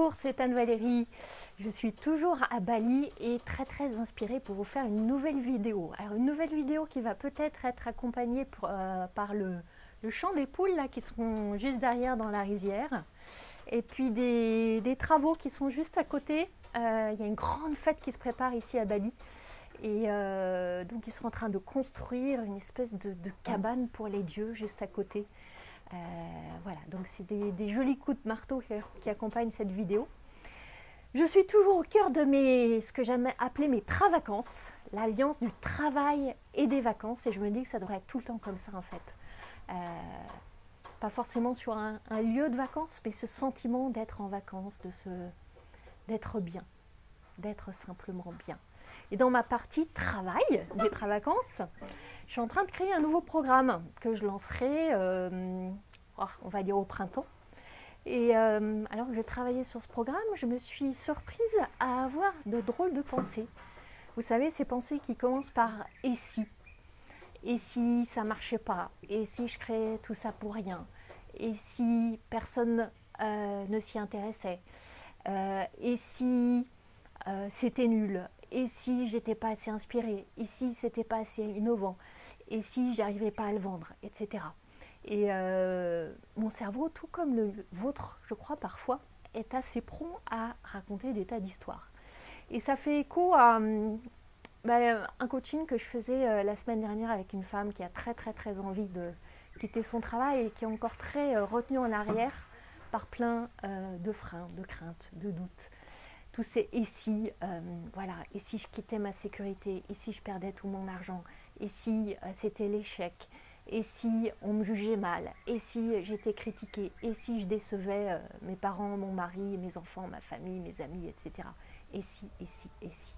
Bonjour, c'est Anne-Valérie. Je suis toujours à Bali et très inspirée pour vous faire une nouvelle vidéo. Alors une nouvelle vidéo qui va peut-être être accompagnée par le chant des poules là, qui sont juste derrière dans la rizière. Et puis des travaux qui sont juste à côté. Il y a une grande fête qui se prépare ici à Bali. Et donc ils sont en train de construire une espèce de cabane pour les dieux juste à côté. Voilà, donc c'est des jolis coups de marteau qui accompagnent cette vidéo. Je suis toujours au cœur de ce que j'aime appeler mes travacances, l'alliance du travail et des vacances, et je me dis que ça devrait être tout le temps comme ça en fait. Pas forcément sur un lieu de vacances, mais ce sentiment d'être en vacances, d'être bien, d'être simplement bien. Et dans ma partie travail des travacances, je suis en train de créer un nouveau programme que je lancerai, on va dire au printemps. Et alors que je travaillais sur ce programme, je me suis surprise à avoir de drôles de pensées. Vous savez, ces pensées qui commencent par « et si ?» Et si ça ne marchait pas? Et si je créais tout ça pour rien? Et si personne ne s'y intéressait? Et si c'était nul? Et si j'étais pas assez inspirée? Et si c'était pas assez innovant? Et si j'arrivais pas à le vendre? Etc. Et mon cerveau, tout comme le vôtre, je crois parfois, est assez prompt à raconter des tas d'histoires. Et ça fait écho à un coaching que je faisais la semaine dernière avec une femme qui a très envie de quitter son travail et qui est encore très retenue en arrière par plein de freins, de craintes, de doutes. Tous ces « et si », voilà, et si je quittais ma sécurité, et si je perdais tout mon argent, et si c'était l'échec, et si on me jugeait mal, et si j'étais critiquée, et si je décevais mes parents, mon mari, mes enfants, ma famille, mes amis, etc. Et si, et si, et si.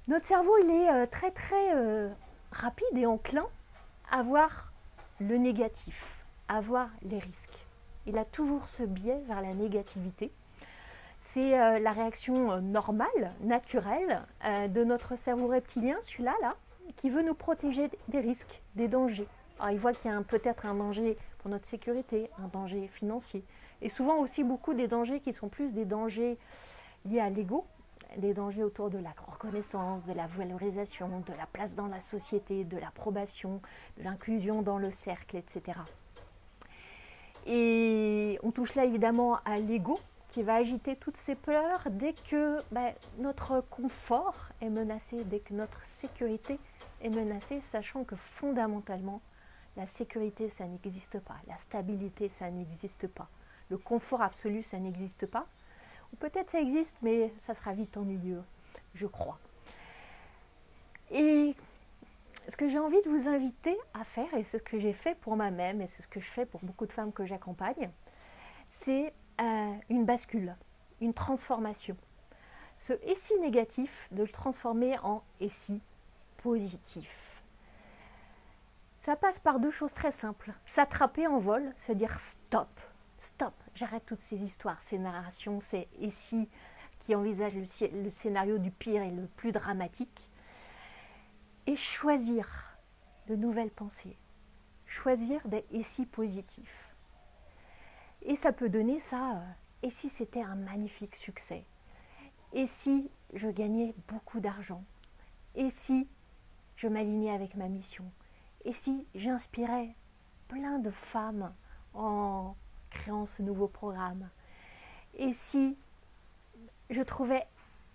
Notre cerveau, il est très rapide et enclin à voir le négatif, à voir les risques. Il a toujours ce biais vers la négativité. C'est la réaction normale, naturelle de notre cerveau reptilien, celui-là, qui veut nous protéger des risques, des dangers. Alors il voit qu'il y a peut-être un danger pour notre sécurité, un danger financier. Et souvent aussi beaucoup des dangers qui sont plus des dangers liés à l'ego, des dangers autour de la reconnaissance, de la valorisation, de la place dans la société, de l'approbation, de l'inclusion dans le cercle, etc. Et on touche là évidemment à l'ego, qui va agiter toutes ces peurs dès que notre confort est menacé, dès que notre sécurité est menacée, sachant que fondamentalement, la sécurité, ça n'existe pas, la stabilité, ça n'existe pas, le confort absolu, ça n'existe pas, ou peut-être ça existe, mais ça sera vite ennuyeux, je crois. Et ce que j'ai envie de vous inviter à faire, et c'est ce que j'ai fait pour moi-même, et c'est ce que je fais pour beaucoup de femmes que j'accompagne, c'est une bascule, une transformation. Ce « et si » négatif, de le transformer en « et si » positif. Ça passe par deux choses très simples. S'attraper en vol, se dire « stop, stop, j'arrête toutes ces histoires, ces narrations, ces « et si » qui envisagent le scénario du pire et le plus dramatique. » Et choisir de nouvelles pensées, choisir des « et si » positifs. Et ça peut donner ça, et si c'était un magnifique succès? Et si je gagnais beaucoup d'argent? Et si je m'alignais avec ma mission? Et si j'inspirais plein de femmes en créant ce nouveau programme? Et si je trouvais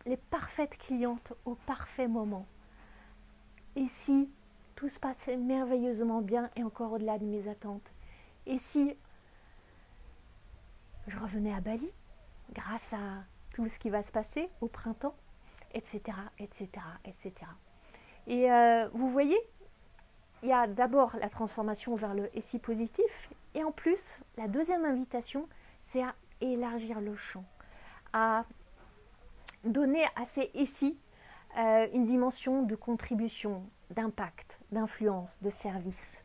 les parfaites clientes au parfait moment? Et si tout se passait merveilleusement bien et encore au-delà de mes attentes? Et si je revenais à Bali grâce à tout ce qui va se passer au printemps, etc., etc., etc. Et vous voyez, il y a d'abord la transformation vers le « et si » positif, et en plus, la deuxième invitation, c'est à élargir le champ, à donner à ces « et si » une dimension de contribution, d'impact, d'influence, de service.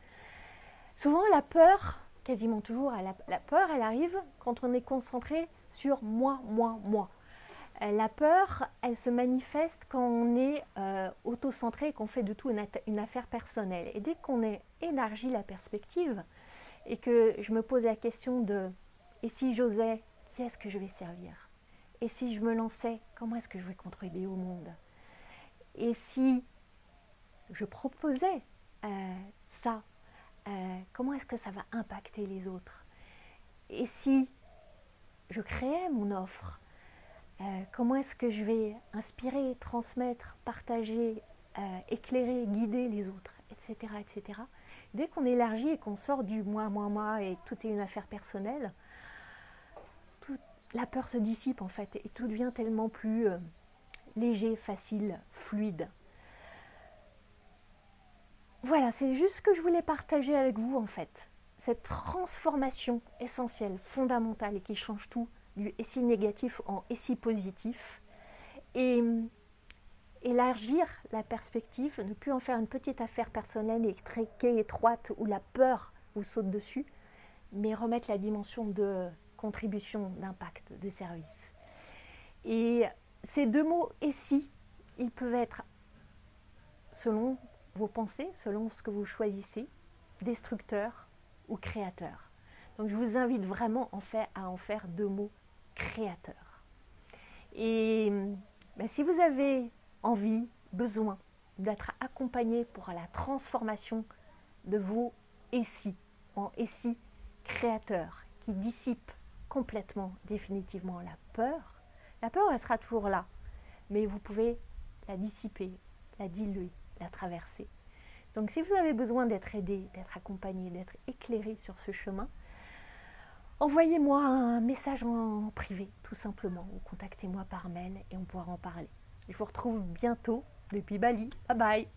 Souvent, la peur, quasiment toujours, la peur, elle arrive quand on est concentré sur moi. La peur, elle se manifeste quand on est auto-centré et qu'on fait de tout une affaire personnelle. Et dès qu'on élargit la perspective et que je me pose la question de « et si j'osais qui est-ce que je vais servir? Et si je me lançais, comment est-ce que je vais contribuer au monde? Et si je proposais ça, comment est-ce que ça va impacter les autres? Et si je créais mon offre, comment est-ce que je vais inspirer, transmettre, partager, éclairer, guider les autres, etc., etc. Dès qu'on élargit et qu'on sort du moi et tout est une affaire personnelle, la peur se dissipe en fait et tout devient tellement plus léger, facile, fluide. Voilà, c'est juste ce que je voulais partager avec vous en fait. Cette transformation essentielle, fondamentale et qui change tout, du SI négatif en SI positif. Et élargir la perspective, ne plus en faire une petite affaire personnelle étriquée, étroite, où la peur vous saute dessus, mais remettre la dimension de contribution, d'impact, de service. Et ces deux mots « et si », ils peuvent être, selon vos pensées, selon ce que vous choisissez, destructeurs ou créateurs. Donc je vous invite vraiment à en faire deux mots créateurs. Et si vous avez envie, besoin d'être accompagné pour la transformation de vos SI en SI créateurs qui dissipent complètement, définitivement la peur elle sera toujours là, mais vous pouvez la dissiper, la diluer, la traverser. Donc si vous avez besoin d'être aidé, d'être accompagné, d'être éclairé sur ce chemin, envoyez-moi un message en privé, tout simplement, ou contactez-moi par mail et on pourra en parler. Je vous retrouve bientôt depuis Bali. Bye bye!